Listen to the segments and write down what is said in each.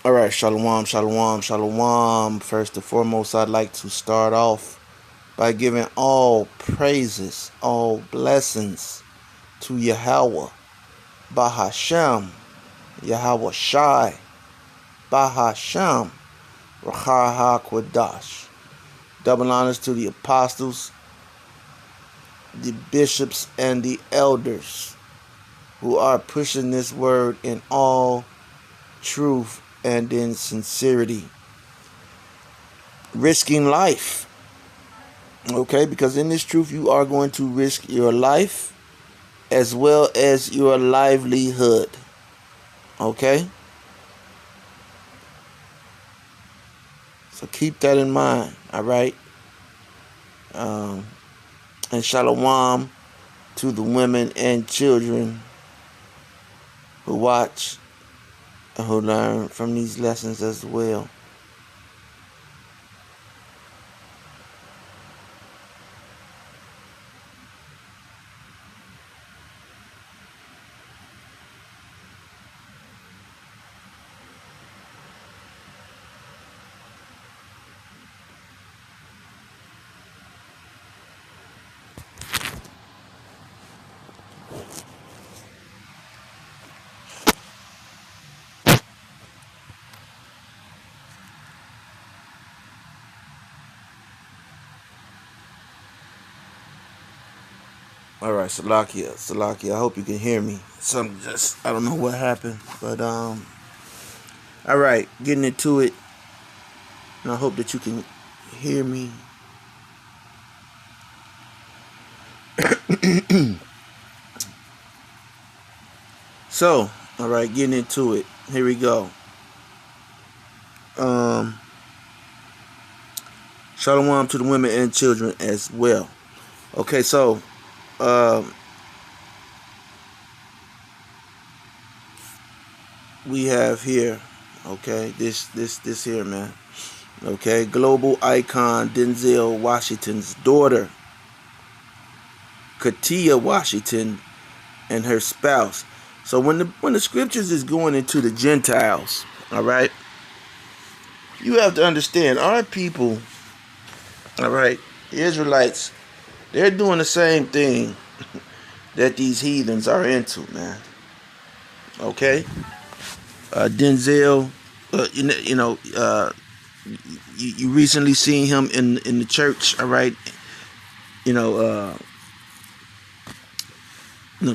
All right, shalom, shalom, shalom. First and foremost, I'd like to start off by giving all praises, all blessings to Yahweh, Bahashem, Yahweh Shai, Bahashem, Raha Kwadash. Double honors to the apostles, the bishops, and the elders who are pushing this word in all truth and in sincerity, risking life. Okay, because in this truth, you are going to risk your life as well as your livelihood. Okay, so keep that in mind. All right, um, and shalom to the women and children who watch and who learn from these lessons as well. All right, Salakia. I hope you can hear me. I don't know what happened, but all right, getting into it, and I hope that you can hear me. So, all right, getting into it. Here we go. Um, Shalom to the women and children as well. Okay, so um, we have here. Okay, this here, man. Okay, global icon Denzel Washington's daughter, Katia Washington, and her spouse. So when the scriptures is going into the Gentiles, all right, you have to understand our people, all right, the Israelites, they're doing the same thing that these heathens are into, man. Okay, Denzel, you recently seen him in the church, all right. You know, uh,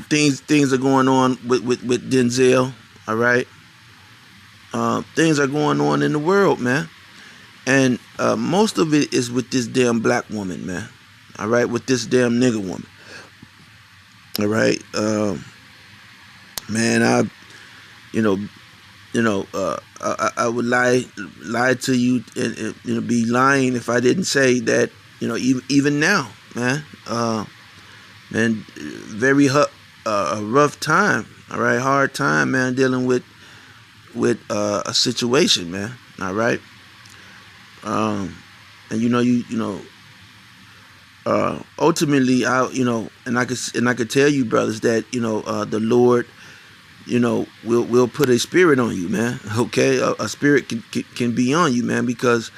things are going on with Denzel, all right. Things are going on in the world, man, and most of it is with this damn black woman, man. All right, with this damn nigger woman. All right, man, you know, I would lie to you and be lying if I didn't say that, even now, man, man, very a rough time, all right, hard time, man, dealing with a situation, man, all right, and ultimately, I could tell you, brothers, that the Lord, will put a spirit on you, man. Okay, a spirit can be on you, man, because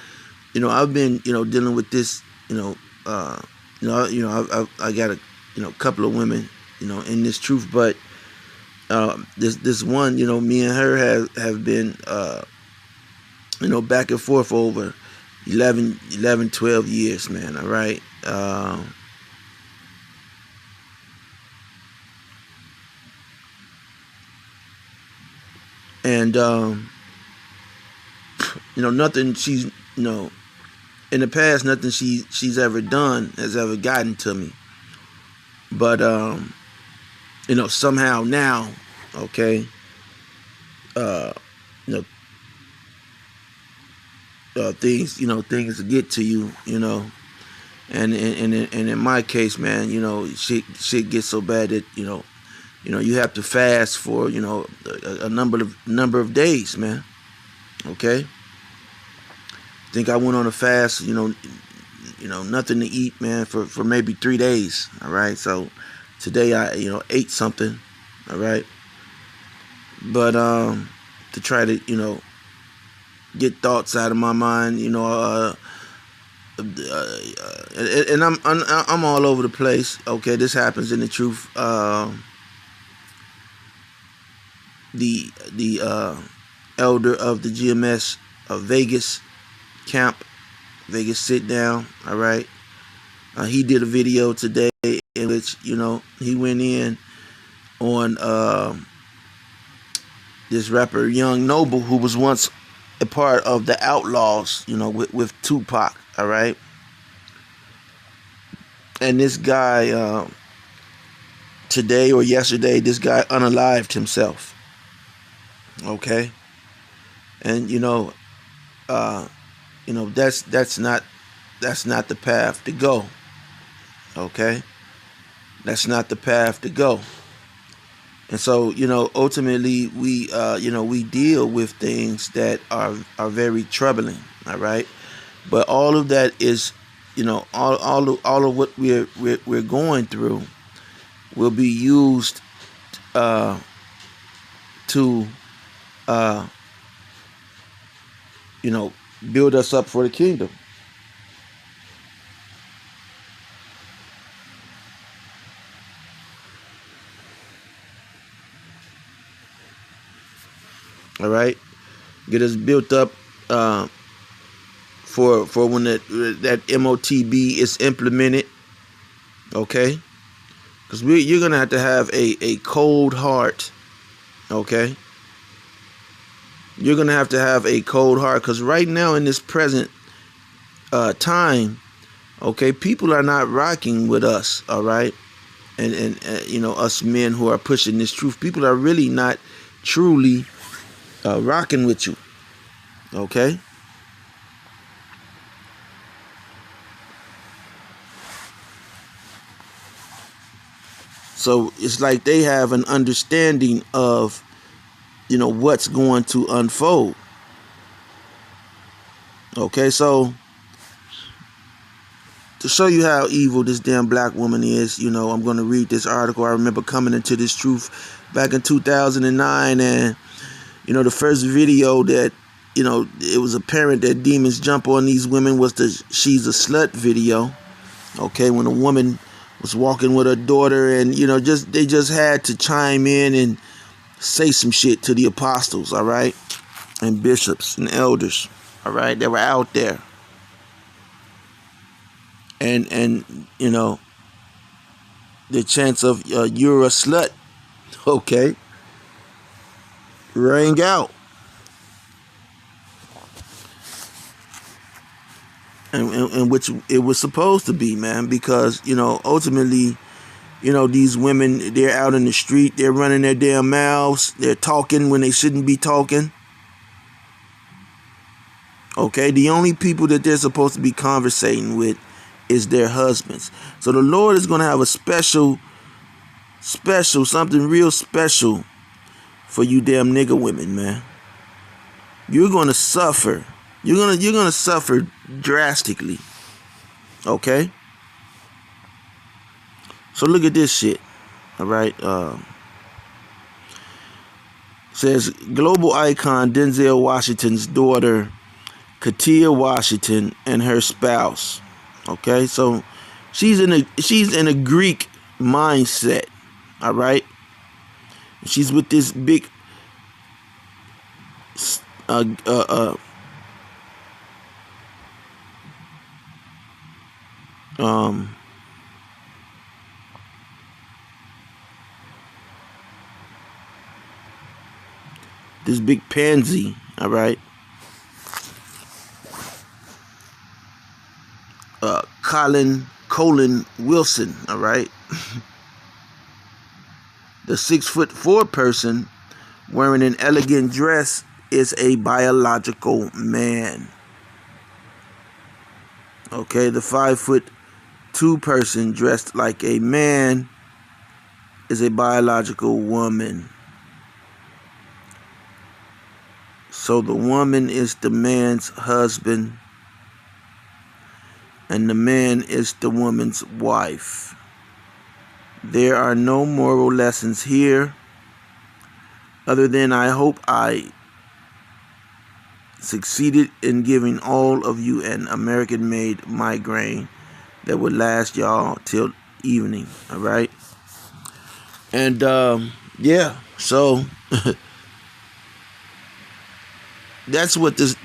I've been dealing with this, I got a couple of women, in this truth, but this one, me and her have been back and forth over 12 years, man. All right. And nothing she's in the past, nothing she's ever done has ever gotten to me. But somehow now, okay, uh, you know, things get to you, and in my case, man, shit gets so bad that you have to fast for a number of days, man. Okay, I think I went on a fast, nothing to eat, man, for maybe 3 days. All right, so today I ate something, all right, but to try to get thoughts out of my mind. And I'm all over the place. Okay, this happens in the truth. The elder of the GMS Vegas camp, Vegas sit down. All right, he did a video today in which he went in on this rapper Young Noble, who was once a part of the Outlaws, with Tupac. All right, and this guy today or yesterday, this guy unalived himself. Okay, and that's not the path to go. Okay, that's not the path to go. And so, ultimately we deal with things that are very troubling. All right, but all of that is, all of what we're going through will be used to build us up for the kingdom. All right, get us built up for when that MOTB is implemented. Okay, because you're gonna have to have a cold heart. Okay, you're gonna have to have a cold heart, because right now in this present time, okay, people are not rocking with us. All right, and us men who are pushing this truth, people are really not truly rocking with you. Okay, so it's like they have an understanding of what's going to unfold. Okay, so to show you how evil this damn black woman is, I'm going to read this article. I remember coming into this truth back in 2009, and the first video that it was apparent that demons jump on these women was the "She's a Slut" video. Okay, when a woman was walking with her daughter, and they just had to chime in and say some shit to the apostles. All right, and bishops and elders. All right, they were out there, and the chance of "You're a slut," okay, rang out. And which it was supposed to be, man, because ultimately, these women, they're out in the street, they're running their damn mouths, they're talking when they shouldn't be talking. Okay, the only people that they're supposed to be conversating with is their husbands. So the Lord is going to have a special, something real special for you damn nigga women, man. You're going to suffer. You're gonna suffer drastically. Okay? So look at this shit. All right? Says global icon Denzel Washington's daughter, Katia Washington, and her spouse. Okay? So she's in a Greek mindset. All right? She's with this big this big pansy, all right? Colin Wilson, all right? The 6'4" person wearing an elegant dress is a biological man. Okay, the 5'2" person dressed like a man is a biological woman. So the woman is the man's husband, and the man is the woman's wife. There are no moral lessons here, other than I hope I succeeded in giving all of you an American-made migraine that would last y'all till evening. All right, and yeah, so that's what this.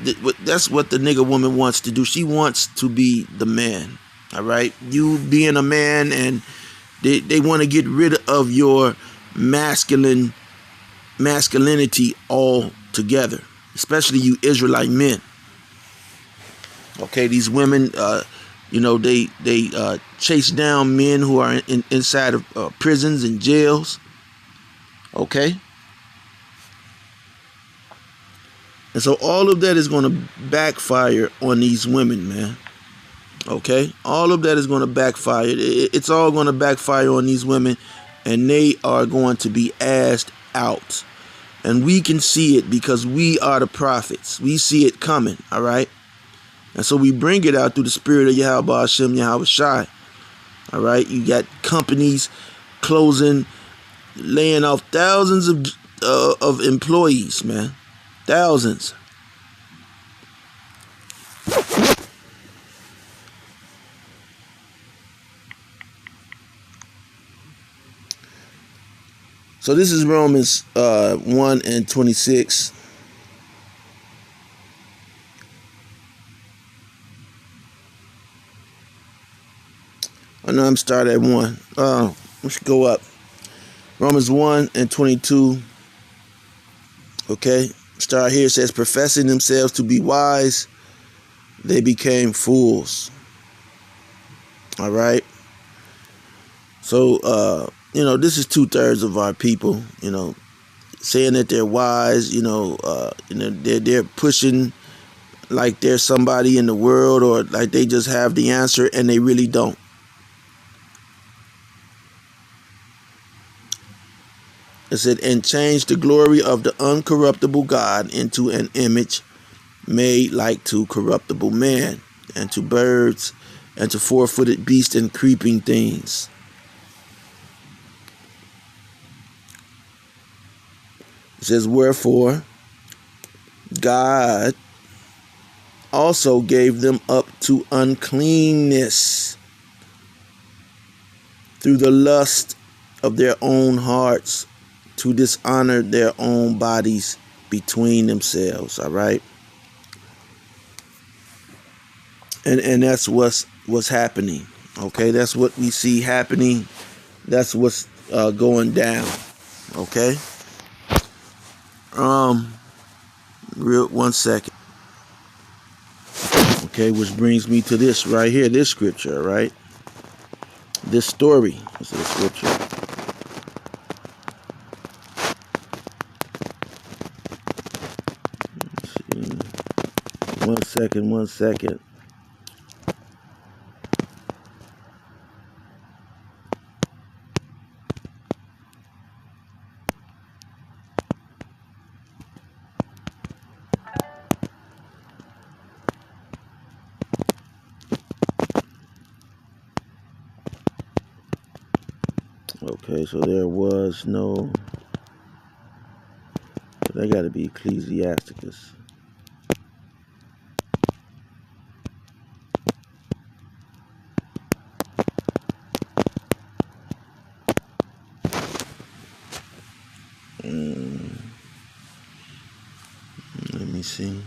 That's what the nigga woman wants to do. She wants to be the man. All right, you being a man, and they want to get rid of your masculinity altogether, especially you Israelite men. Okay, these women, they chase down men who are inside of prisons and jails. Okay, and so all of that is going to backfire on these women, man. Okay, all of that is going to backfire. It's all going to backfire on these women, and they are going to be asked out. And we can see it because we are the prophets. We see it coming, all right? And so we bring it out through the spirit of Yahweh Hashem Yahweh Shai. All right, you got companies closing, laying off thousands of employees, man. Thousands. So this is Romans 1 and 26. I know I'm starting at 1. We should go up. Romans 1 and 22. Okay. Start here. It says, professing themselves to be wise, they became fools. All right. So, this is 2/3 of our people, saying that they're wise, they're pushing like there's somebody in the world, or like they just have the answer, and they really don't. It said, and change the glory of the uncorruptible God into an image made like to corruptible man, and to birds, and to four-footed beasts and creeping things. It says, wherefore God also gave them up to uncleanness through the lust of their own hearts, to dishonor their own bodies between themselves. All right. And that's what's happening. Okay, that's what we see happening. That's what's going down. Okay. One second. Okay, which brings me to this right here, this scripture, right? This story. This is the scripture. Let's see. One second. Okay, so there was no. They got to be Ecclesiasticus. Let me see.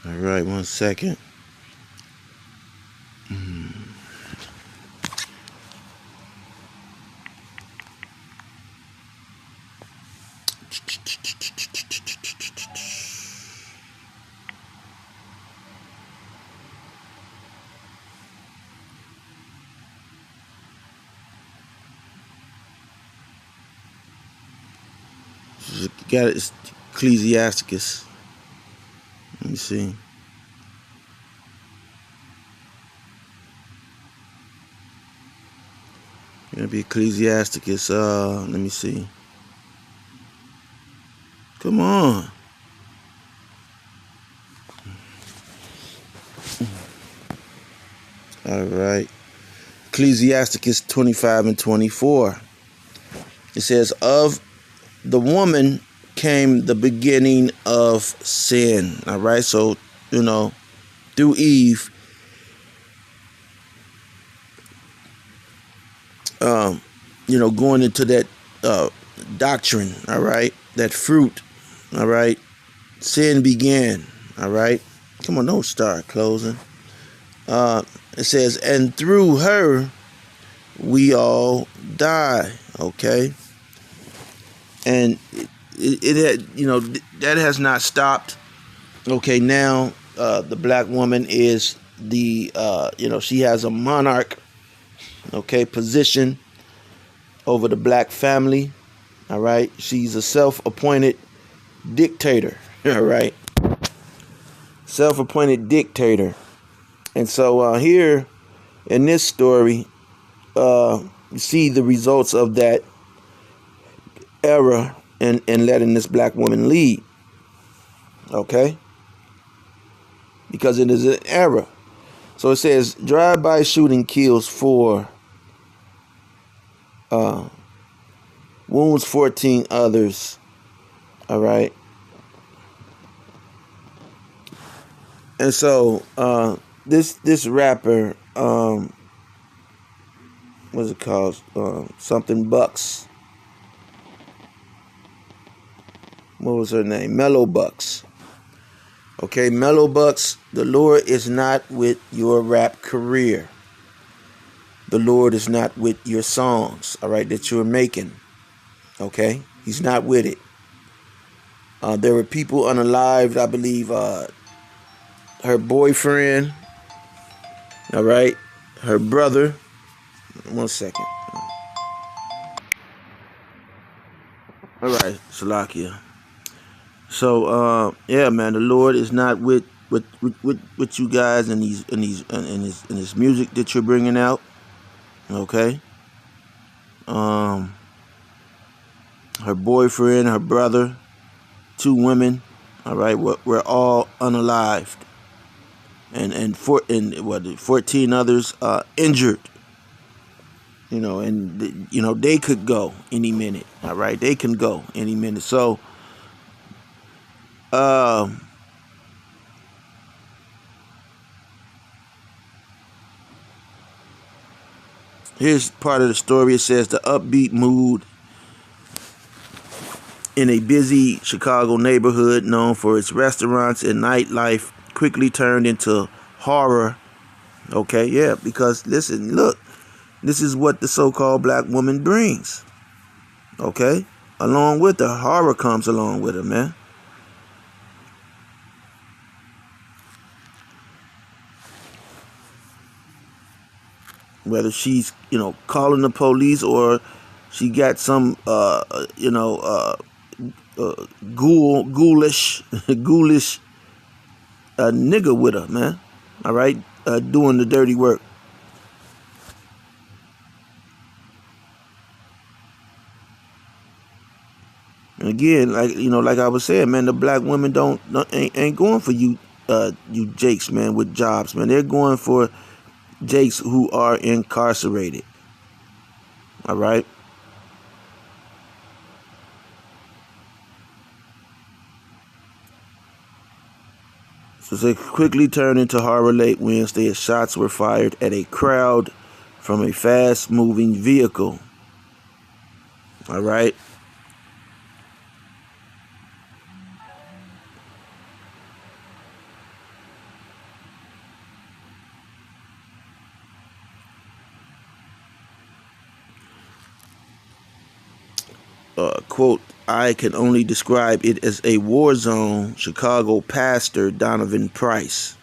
All right, 1 second. Got it. It's Ecclesiasticus. Let me see. Gonna be Ecclesiasticus. Let me see. Come on. All right. Ecclesiasticus 25 and 24. It says, of the woman came the beginning of sin. All right. So, through Eve, going into that doctrine. All right. That fruit. All right. Sin began. All right. Come on, don't start closing. It says, and through her we all die. Okay. And it had, that has not stopped. Okay. Now, the black woman is the, she has a monarch, okay, position over the black family. All right. She's a self-appointed dictator. All right. Self-appointed dictator. And so here in this story, you see the results of that era and letting this black woman lead. Okay? Because it is an era. So it says, drive-by shooting kills 4, wounds 14 others. All right? And so this rapper, what's it called? Something Bucks. What was her name? Mellow Bucks. Okay, Mellow Bucks, the Lord is not with your rap career. The Lord is not with your songs, all right, that you're making. Okay? He's not with it. There were people unalived, I believe, her boyfriend, all right, her brother. 1 second. All right, Salakia. So, yeah, man, the Lord is not with you guys and his music that you're bringing out. Okay. Her boyfriend, her brother, 2 women. All right, we're all unalived, and 14 others injured. And they could go any minute. All right, they can go any minute. So, here's part of the story. It says the upbeat mood in a busy Chicago neighborhood known for its restaurants and nightlife quickly turned into horror. Okay, yeah, because listen, look, this is what the so-called black woman brings. Okay, along with her, horror comes along with her, man. Whether she's, calling the police or she got some, ghoulish nigga with her, man. All right, doing the dirty work. And again, like I was saying, man, the black women ain't going for you Jakes, man, with jobs, man. They're going for Jakes who are incarcerated. All right. So they quickly turned into horror late Wednesday as shots were fired at a crowd from a fast-moving vehicle. All right. Quote, I can only describe it as a war zone, Chicago pastor Donovan Price.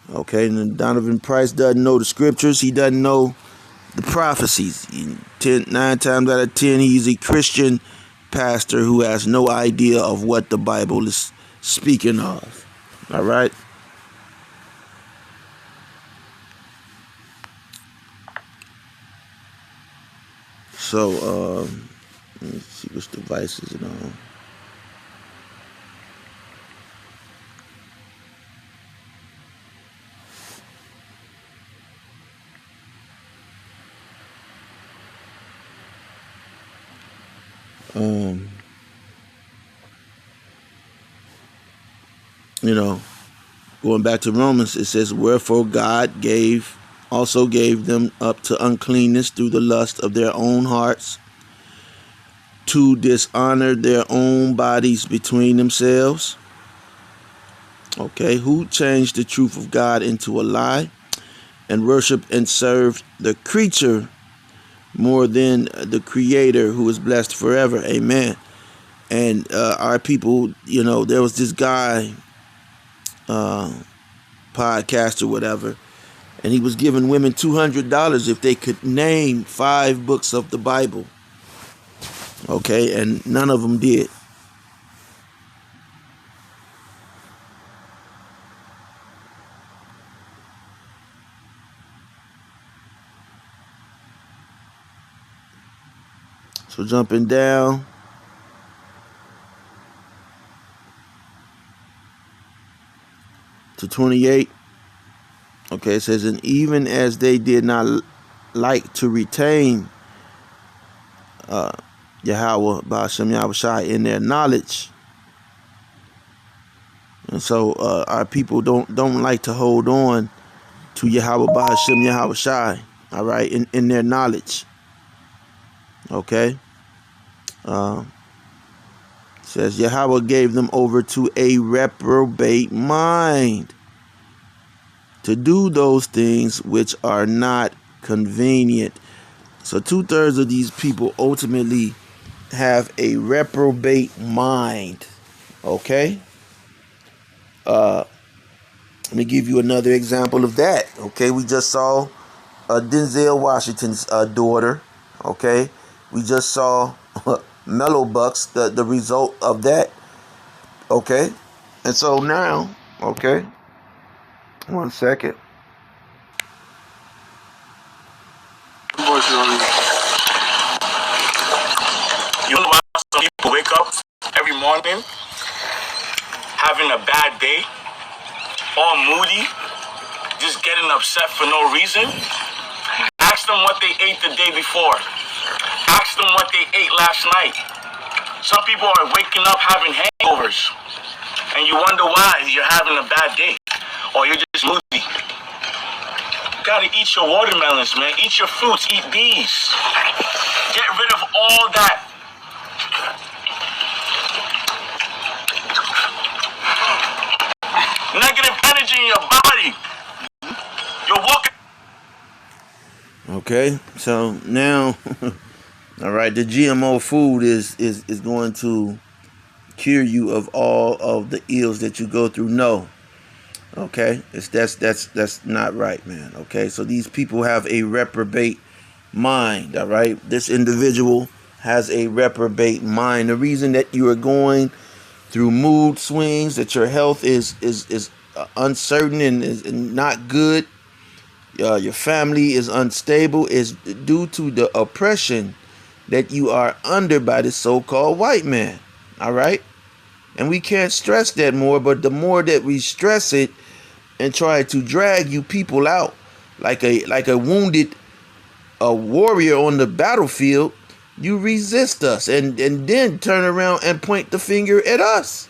Okay, and Donovan Price doesn't know the scriptures. He doesn't know the prophecies. 9 times out of 10, he's a Christian pastor who has no idea of what the Bible is speaking of. All right? So, let me see which devices it on. You know, going back to Romans, it says, wherefore God also gave them up to uncleanness through the lust of their own hearts, to dishonor their own bodies between themselves. Okay, who changed the truth of God into a lie and worshiped and served the creature more than the creator, who is blessed forever. Amen. And our people, you know, there was this guy, podcast or whatever, and he was giving women $200 if they could name 5 books of the Bible. Okay, and none of them did. So jumping down to 28. Okay, it says, and even as they did not like to retain Yahweh Ba'ashem Yahushai in their knowledge. And so our people don't like to hold on to Yahweh Ba'ashem Yahushai, all right, in their knowledge. Okay. Says Yahweh gave them over to a reprobate mind to do those things which are not convenient. So 2/3 of these people ultimately have a reprobate mind. Okay. Let me give you another example of that. Okay, we just saw Denzel Washington's daughter. Okay, we just saw Mellow Bucks, the result of that. Okay, and so now, okay, one second. You know why some people wake up every morning having a bad day, all moody, just getting upset for no reason? Ask them what they ate the day before. Ask them what they ate last night. Some people are waking up having hangovers, and you wonder why you're having a bad day, or you're just moody. You gotta eat your watermelons, man. Eat your fruits. Eat bees. Get rid of all that negative energy in your body. You're walking. Okay, so now, all right, the GMO food is going to cure you of all of the ills that you go through. No, okay, that's not right, man. Okay, so these people have a reprobate mind. All right, this individual has a reprobate mind. The reason that you are going through mood swings, that your health is uncertain and is not good, your family is unstable, is due to the oppression that you are under by the so-called white man. All right, and we can't stress that more, but the more that we stress it and try to drag you people out like a wounded warrior on the battlefield, you resist us and then turn around and point the finger at us.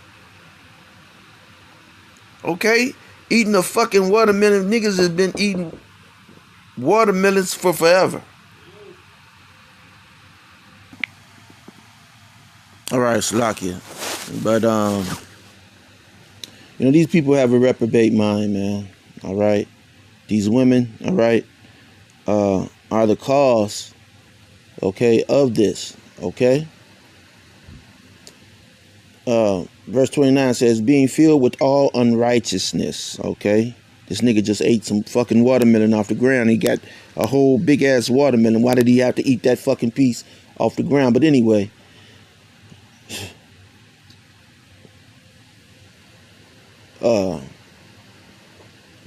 Okay? Eating a fucking watermelon. Niggas has been eating watermelons for forever. All right, Slakia. But, you know, these people have a reprobate mind, man. All right? These women, all right, are the cause, okay, of this, okay? Verse 29 says, being filled with all unrighteousness, okay? This nigga just ate some fucking watermelon off the ground. He got a whole big-ass watermelon. Why did he have to eat that fucking piece off the ground? But anyway,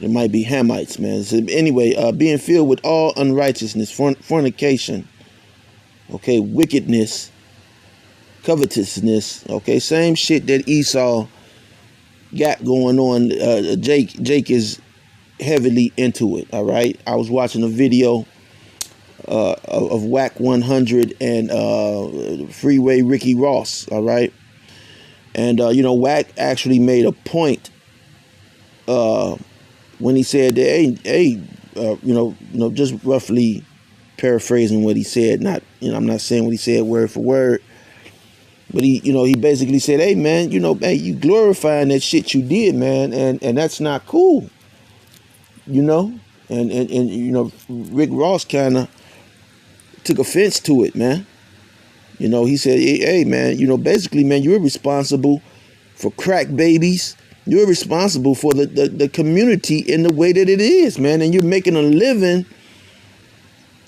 it might be Hamites, man. So anyway, being filled with all unrighteousness, fornication, Okay, wickedness, covetousness. Okay, same shit that Esau got going on. Jake is heavily into it. All right, I was watching a video of Whack 100 and Freeway Ricky Ross. All right, and Whack actually made a point when he said that, hey, just roughly paraphrasing what he said. Not, I'm not saying what he said word for word, but he basically said, hey man, man, you glorifying that shit you did, man, and that's not cool, and Rick Ross kind of took offense to it, man. He said, hey man, basically, man, you're responsible for crack babies. You're responsible for the community in the way that it is, man, and you're making a living,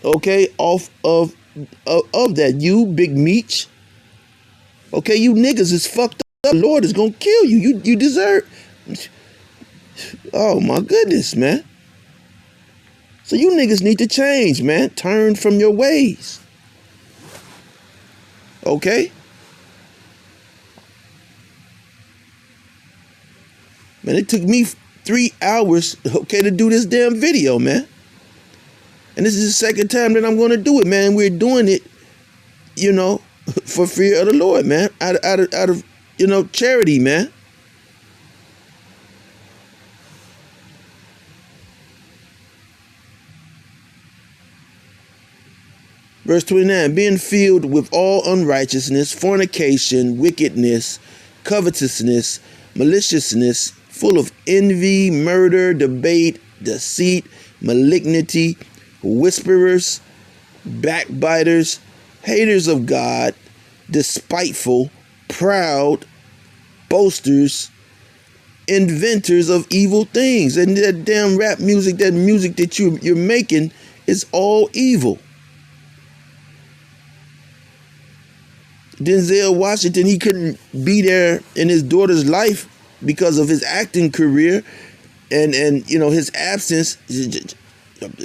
okay, off of that. You Big Meech, okay, you niggas is fucked up. The Lord is gonna kill you. You deserve. Oh my goodness, man. So you niggas need to change, man. Turn from your ways. Okay? Man, it took me 3 hours, okay, to do this damn video, man. And this is the second time that I'm going to do it, man. And we're doing it, for fear of the Lord, man. Out of charity, man. Verse 29, being filled with all unrighteousness, fornication, wickedness, covetousness, maliciousness, full of envy, murder, debate, deceit, malignity, whisperers, backbiters, haters of God, despiteful, proud, boasters, inventors of evil things. And that damn rap music, that music that you're making is all evil. Denzel Washington, he couldn't be there in his daughter's life because of his acting career, and his absence had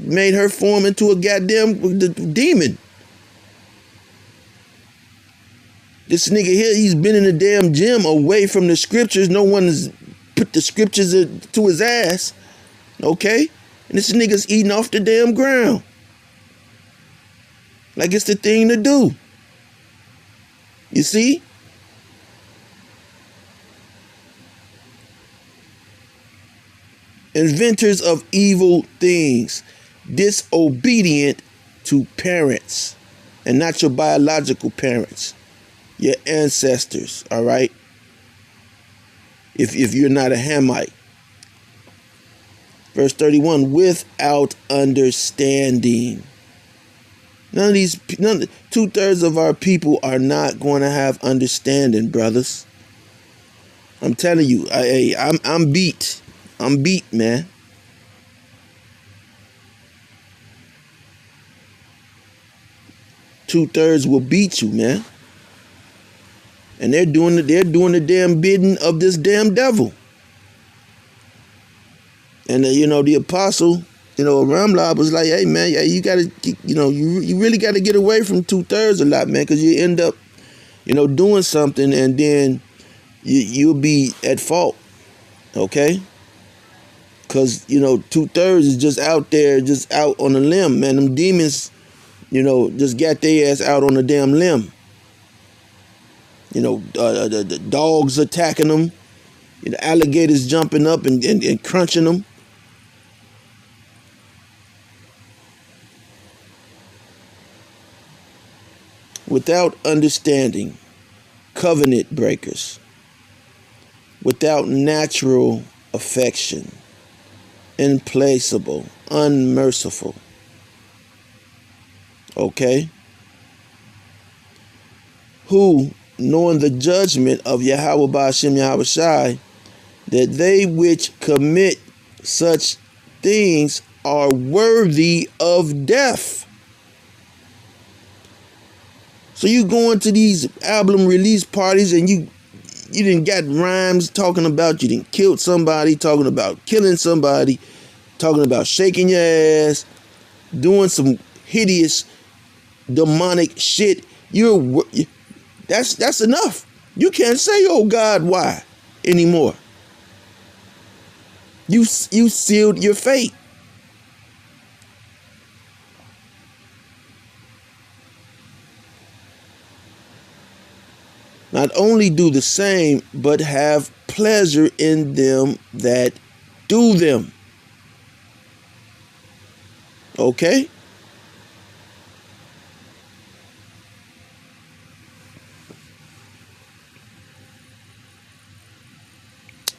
made her form into a goddamn demon. This nigga here, he's been in the damn gym away from the scriptures. No one's put the scriptures to his ass, okay? And this nigga's eating off the damn ground. Like it's the thing to do. You see? Inventors of evil things, disobedient to parents, and not your biological parents, your ancestors, all right? If you're not a Hamite. Verse 31, without understanding. None of 2/3 of our people are not going to have understanding, brothers. I'm telling you, I'm beat. I'm beat, man. Two-thirds will beat you, man. And they're doing the damn bidding of this damn devil. And the apostle, Ramla was like, hey man, you gotta, you really gotta get away from 2/3 a lot, man, because you end up, doing something and then you'll be at fault, okay? Because 2/3 is just out there, just out on a limb, man. Them demons, just got their ass out on a damn limb. The dogs attacking them, alligators jumping up and crunching them. Without understanding, covenant breakers, without natural affection, implacable, unmerciful. Okay? Who, knowing the judgment of Yahweh Ba'ashem Yahweh Shai, that they which commit such things are worthy of death. So you going to these album release parties and you didn't got rhymes talking about you didn't killed somebody, talking about killing somebody, talking about shaking your ass, doing some hideous, demonic shit, that's enough. You can't say, oh God, why anymore. You sealed your fate. Not only do the same, but have pleasure in them that do them. Okay?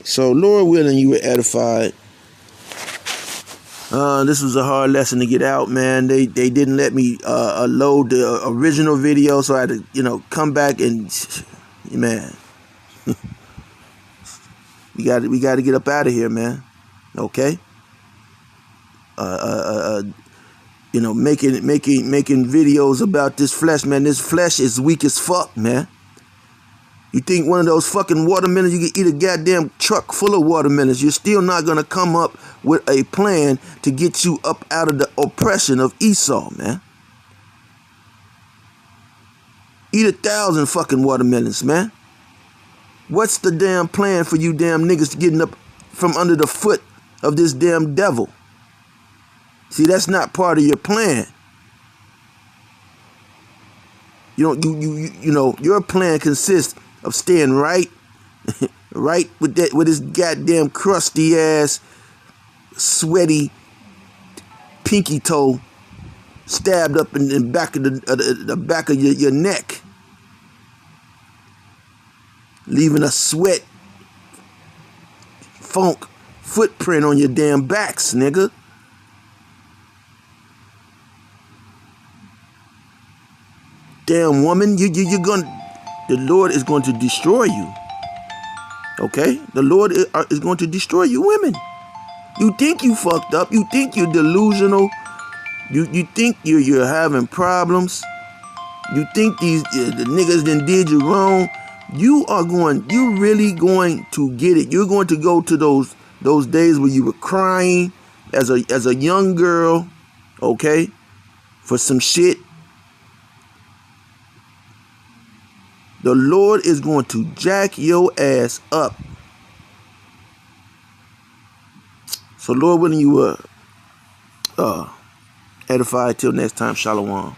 So, Lord willing, you were edified. This was a hard lesson to get out, man. They didn't let me load the original video, so I had to, come back and, man, we got to get up out of here, man. Okay. Making videos about this flesh, man. This flesh is weak as fuck, man. You think one of those fucking watermelons, you can eat a goddamn truck full of watermelons, you're still not going to come up with a plan to get you up out of the oppression of Esau, man. Eat 1,000 fucking watermelons, man. What's the damn plan for you damn niggas getting up from under the foot of this damn devil? See, that's not part of your plan. Your plan consists of staying right with his goddamn crusty ass, sweaty pinky toe stabbed up in the back of the back of your neck, leaving a sweat funk footprint on your damn backs, nigga. Damn woman, the Lord is going to destroy you. Okay? The Lord is going to destroy you women. You think you fucked up. You think you're delusional. You think you're having problems. You think the niggas done did you wrong. You're really going to get it. You're going to go to those days where you were crying as a young girl, okay, for some shit. The Lord is going to jack your ass up. So Lord willing, you edified. Till next time, shalom.